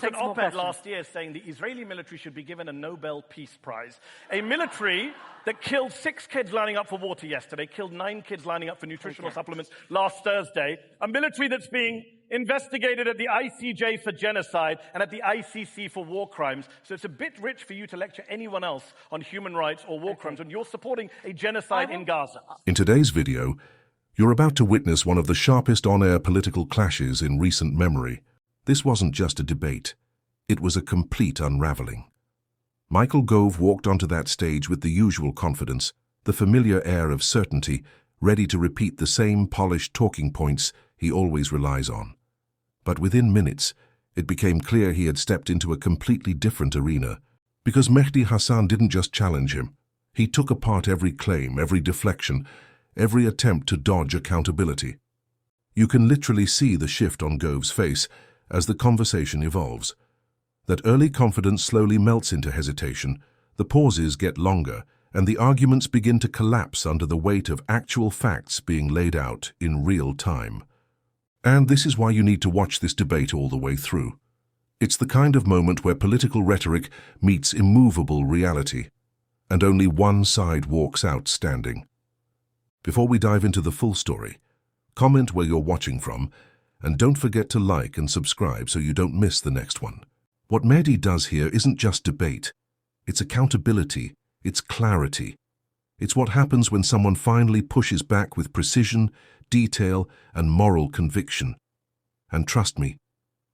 An op-ed last year saying the Israeli military should be given a Nobel Peace Prize. A military that killed 6 kids lining up for water yesterday, killed 9 kids lining up for nutritional supplements last Thursday. A military that's being investigated at the ICJ for genocide and at the ICC for war crimes. So it's a bit rich for you to lecture anyone else on human rights or war crimes when you're supporting a genocide in Gaza. In today's video, you're about to witness one of the sharpest on-air political clashes in recent memory. This wasn't just a debate. It was a complete unraveling. Michael Gove walked onto that stage with the usual confidence, the familiar air of certainty, ready to repeat the same polished talking points he always relies on. But within minutes, it became clear he had stepped into a completely different arena, because Mehdi Hassan didn't just challenge him. He took apart every claim, every deflection, every attempt to dodge accountability. You can literally see the shift on Gove's face as the conversation evolves. That early confidence slowly melts into hesitation, the pauses get longer, and the arguments begin to collapse under the weight of actual facts being laid out in real time. And this is why you need to watch this debate all the way through. It's the kind of moment where political rhetoric meets immovable reality, and only one side walks out standing. Before we dive into the full story, comment where you're watching from, and don't forget to like and subscribe so you don't miss the next one. What Mehdi does here isn't just debate. It's accountability. It's clarity. It's what happens when someone finally pushes back with precision, detail, and moral conviction. And trust me,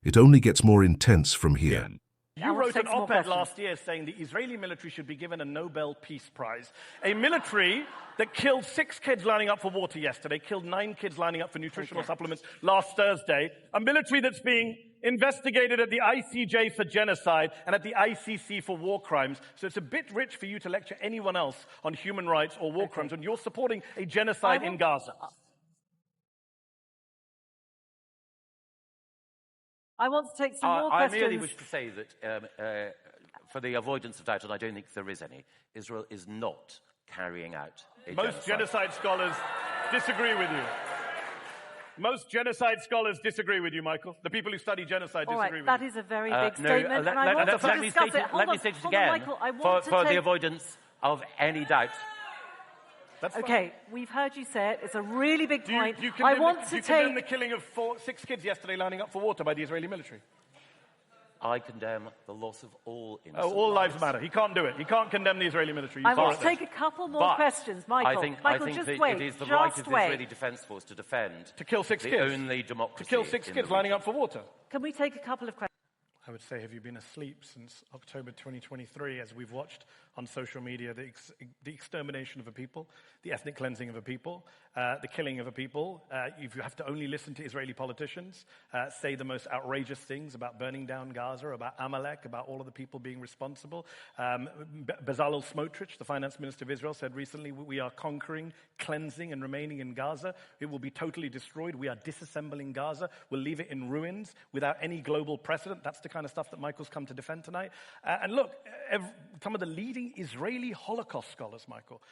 it only gets more intense from here. You wrote an op-ed last year saying the Israeli military should be given a Nobel Peace Prize. A military that killed 6 kids lining up for water yesterday, killed 9 kids lining up for nutritional supplements last Thursday. A military that's being investigated at the ICJ for genocide and at the ICC for war crimes. So it's a bit rich for you to lecture anyone else on human rights or war crimes when you're supporting a genocide in Gaza. I want to take some more questions. I merely wish to say that, for the avoidance of doubt, and I don't think there is any, Israel is not carrying out a genocide. Most genocide scholars disagree with you. Most genocide scholars disagree with you, Michael. The people who study genocide disagree with you. That is a very big statement, and I want to discuss it. Let me state it again, for the avoidance of any doubt. Okay, we've heard you say it. It's a really big point. Do you condemn the killing of 6 kids yesterday lining up for water by the Israeli military? I condemn the loss of all innocent lives. All lives matter. He can't do it. He can't condemn the Israeli military. I want to take a couple more questions, Michael. I think just that wait. it is the right of the Israeli Defense Force to defend to kill 6 the kids. Only democracy. To kill 6 kids lining up for water. Can we take a couple of questions? I would say, have you been asleep since October 2023 as we've watched on social media the extermination of a people, the ethnic cleansing of a people, the killing of a people? If you have to only listen to Israeli politicians say the most outrageous things about burning down Gaza, about Amalek, about all of the people being responsible. Bezalel Smotrich, the finance minister of Israel, said recently, we are conquering, cleansing, and remaining in Gaza. It will be totally destroyed. We are disassembling Gaza. We'll leave it in ruins without any global precedent. That's the kind of stuff that Michael's come to defend tonight. And look, some of the leading Israeli Holocaust scholars, Michael,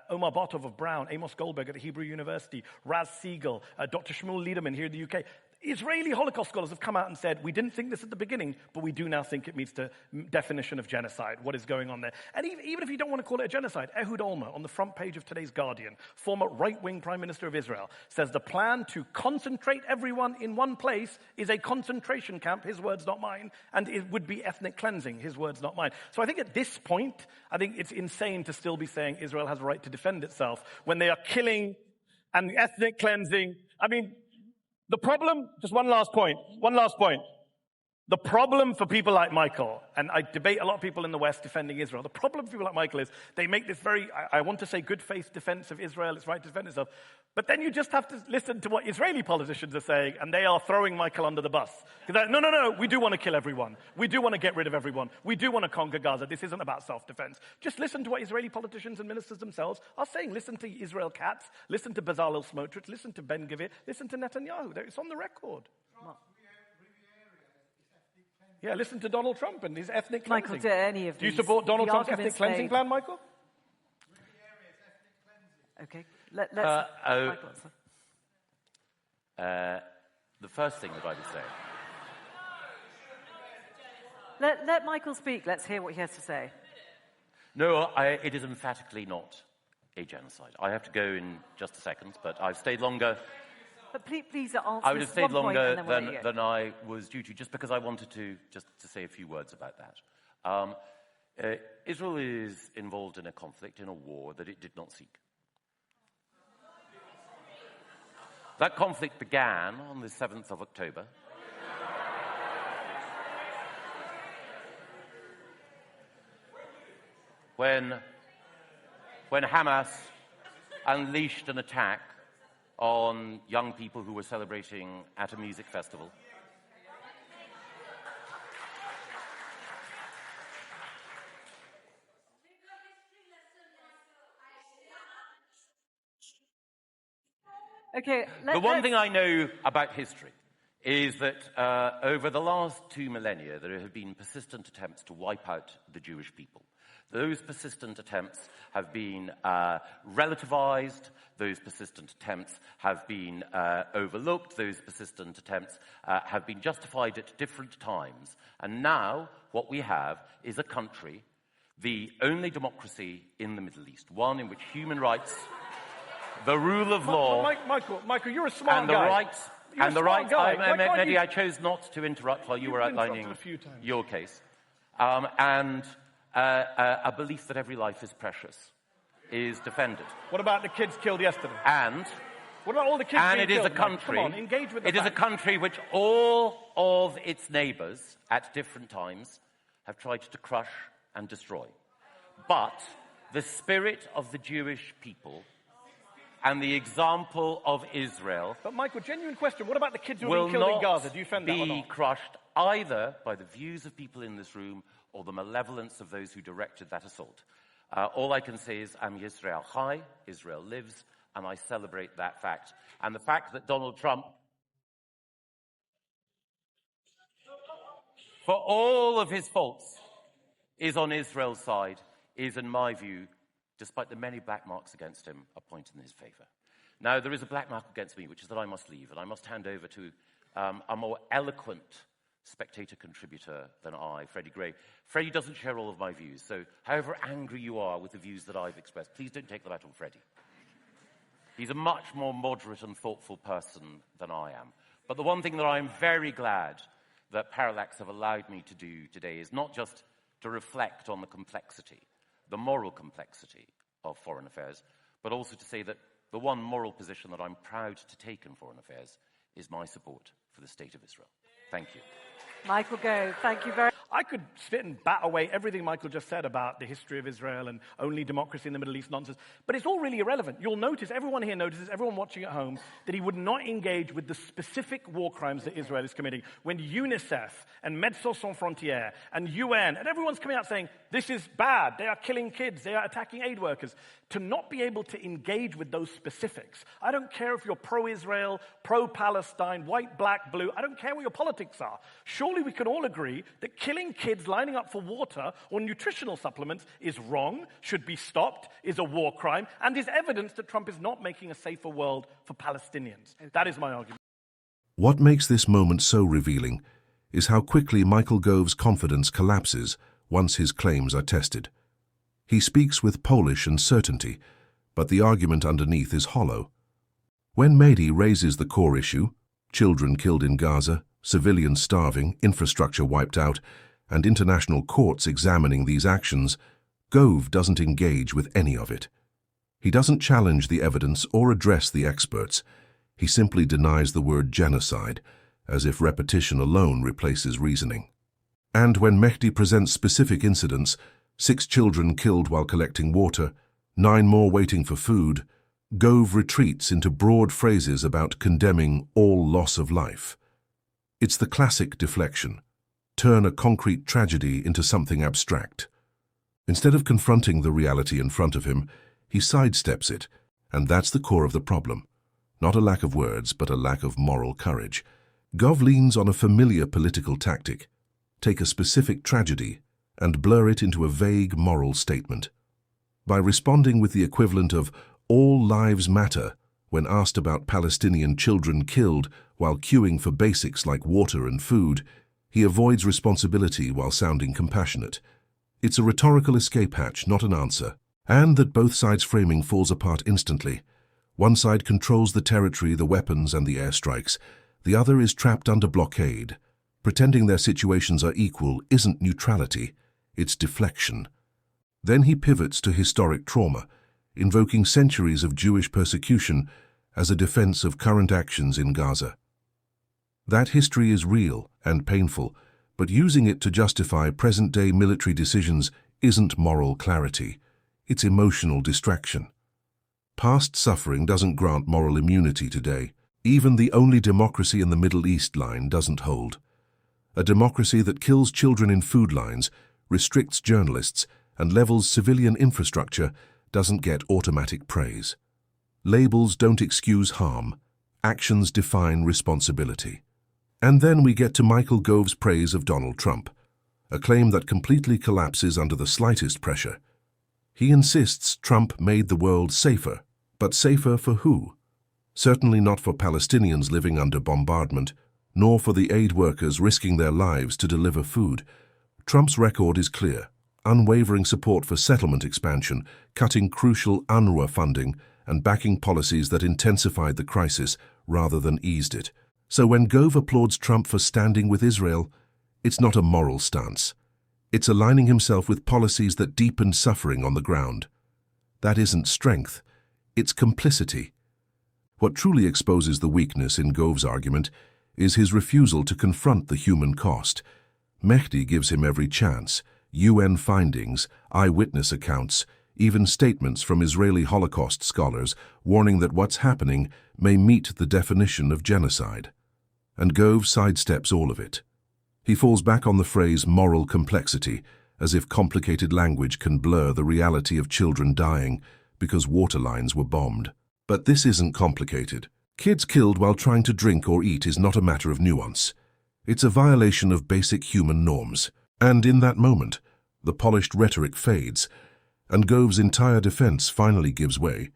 Omar Bartov of Brown, Amos Goldberg at the Hebrew University, Raz Siegel, Dr. Shmuel Liederman here in the UK. Israeli Holocaust scholars have come out and said, we didn't think this at the beginning, but we do now think it meets the definition of genocide, what is going on there. And even if you don't want to call it a genocide, Ehud Olmert, on the front page of today's Guardian, former right-wing Prime Minister of Israel, says the plan to concentrate everyone in one place is a concentration camp, his words, not mine, and it would be ethnic cleansing, his words, not mine. So I think at this point, I think it's insane to still be saying Israel has a right to defend itself when they are killing and ethnic cleansing. I mean, the problem, just one last point. The problem for people like Michael, and I debate a lot of people in the West defending Israel, the problem for people like Michael is they make this very, I want to say, good faith defense of Israel, its right to defend itself. But then you just have to listen to what Israeli politicians are saying, and they are throwing Michael under the bus. Because no, we do want to kill everyone. We do want to get rid of everyone. We do want to conquer Gaza. This isn't about self-defense. Just listen to what Israeli politicians and ministers themselves are saying. Listen to Israel Katz, listen to Bezalel Smotrich, listen to Ben Gvir, listen to Netanyahu. It's on the record. Yeah, listen to Donald Trump and his ethnic cleansing. Michael, do any of these? Do you support Donald Trump's ethnic cleansing plan, Michael? Okay, let's... Michael answer. The first thing that I would say Let Michael speak. Let's hear what he has to say. No, it is emphatically not a genocide. I have to go in just a second, but I've stayed longer. But please answer I would have stayed longer than than I was due to, just because I wanted to say a few words about that. Israel is involved in a conflict, in a war that it did not seek. That conflict began on the 7th of October. When Hamas unleashed an attack on young people who were celebrating at a music festival. Okay. The one thing I know about history is that over the last 2 millennia, there have been persistent attempts to wipe out the Jewish people. Those persistent attempts have been relativized. Those persistent attempts have been overlooked. Those persistent attempts have been justified at different times. And now what we have is a country, the only democracy in the Middle East, one in which human rights, the rule of law, Michael, you're a smart and the guy. rights, You're and the a smart rights. guy. Mehdi, I chose not to interrupt while you were outlining your case, and a belief that every life is precious is defended. What about the kids killed yesterday? And what about all the kids and being it is killed? a country. Come on, engage with the It is a facts. country which all of its neighbours at different times have tried to crush and destroy. But the spirit of the Jewish people and the example of Israel But Michael, genuine question. What about the kids who will were being killed in not Gaza? Do you defend that or be not? crushed either by the views of people in this room or the malevolence of those who directed that assault. All I can say is, Am Yisrael Chai, Israel lives, and I celebrate that fact. And the fact that Donald Trump, for all of his faults, is on Israel's side, is, in my view, despite the many black marks against him, a point in his favor. Now, there is a black mark against me, which is that I must leave, and I must hand over to a more eloquent spectator contributor than I, Freddie Gray. Freddie doesn't share all of my views, so however angry you are with the views that I've expressed, please don't take them out on Freddie. He's a much more moderate and thoughtful person than I am. But the one thing that I'm very glad that Parallax have allowed me to do today is not just to reflect on the complexity, the moral complexity of foreign affairs, but also to say that the one moral position that I'm proud to take in foreign affairs is my support for the State of Israel. Thank you. Michael Gove, thank you very much. I could sit and bat away everything Michael just said about the history of Israel and only democracy in the Middle East nonsense, but it's all really irrelevant. You'll notice, everyone here notices, everyone watching at home, that he would not engage with the specific war crimes that Israel is committing. When UNICEF and Médecins Sans Frontières and UN and everyone's coming out saying, this is bad, they are killing kids, they are attacking aid workers, to not be able to engage with those specifics. I don't care if you're pro-Israel, pro-Palestine, white, black, blue, I don't care what your politics are. Surely we can all agree that killing kids lining up for water or nutritional supplements is wrong, should be stopped, is a war crime, and is evidence that Trump is not making a safer world for Palestinians. That is my argument. What makes this moment so revealing is how quickly Michael Gove's confidence collapses once his claims are tested. He speaks with polish and certainty, but the argument underneath is hollow. When Mehdi raises the core issue, children killed in Gaza, civilians starving, infrastructure wiped out, and international courts examining these actions, Gove doesn't engage with any of it. He doesn't challenge the evidence or address the experts. He simply denies the word genocide, as if repetition alone replaces reasoning. And when Mehdi presents specific incidents, 6 children killed while collecting water, 9 more waiting for food, Gove retreats into broad phrases about condemning all loss of life. It's the classic deflection. Turn a concrete tragedy into something abstract. Instead of confronting the reality in front of him, he sidesteps it, and that's the core of the problem. Not a lack of words, but a lack of moral courage. Gove leans on a familiar political tactic. Take a specific tragedy and blur it into a vague moral statement. By responding with the equivalent of "all lives matter" when asked about Palestinian children killed while queuing for basics like water and food, He avoids responsibility while sounding compassionate. It's a rhetorical escape hatch, not an answer. And that both sides' framing falls apart instantly. One side controls the territory, the weapons, and the airstrikes. The other is trapped under blockade. Pretending their situations are equal isn't neutrality, it's deflection. Then he pivots to historic trauma, invoking centuries of Jewish persecution as a defense of current actions in Gaza. That history is real and painful, but using it to justify present-day military decisions isn't moral clarity. It's emotional distraction. Past suffering doesn't grant moral immunity today. Even the only democracy in the Middle East line doesn't hold. A democracy that kills children in food lines, restricts journalists, and levels civilian infrastructure doesn't get automatic praise. Labels don't excuse harm. Actions define responsibility. And then we get to Michael Gove's praise of Donald Trump, a claim that completely collapses under the slightest pressure. He insists Trump made the world safer, but safer for who? Certainly not for Palestinians living under bombardment, nor for the aid workers risking their lives to deliver food. Trump's record is clear: unwavering support for settlement expansion, cutting crucial UNRWA funding, and backing policies that intensified the crisis rather than eased it. So when Gove applauds Trump for standing with Israel, it's not a moral stance. It's aligning himself with policies that deepened suffering on the ground. That isn't strength, it's complicity. What truly exposes the weakness in Gove's argument is his refusal to confront the human cost. Mehdi gives him every chance: UN findings, eyewitness accounts, even statements from Israeli Holocaust scholars warning that what's happening may meet the definition of genocide. And Gove sidesteps all of it. He falls back on the phrase moral complexity, as if complicated language can blur the reality of children dying because water lines were bombed. But this isn't complicated. Kids killed while trying to drink or eat is not a matter of nuance. It's a violation of basic human norms. And in that moment, the polished rhetoric fades, and Gove's entire defense finally gives way.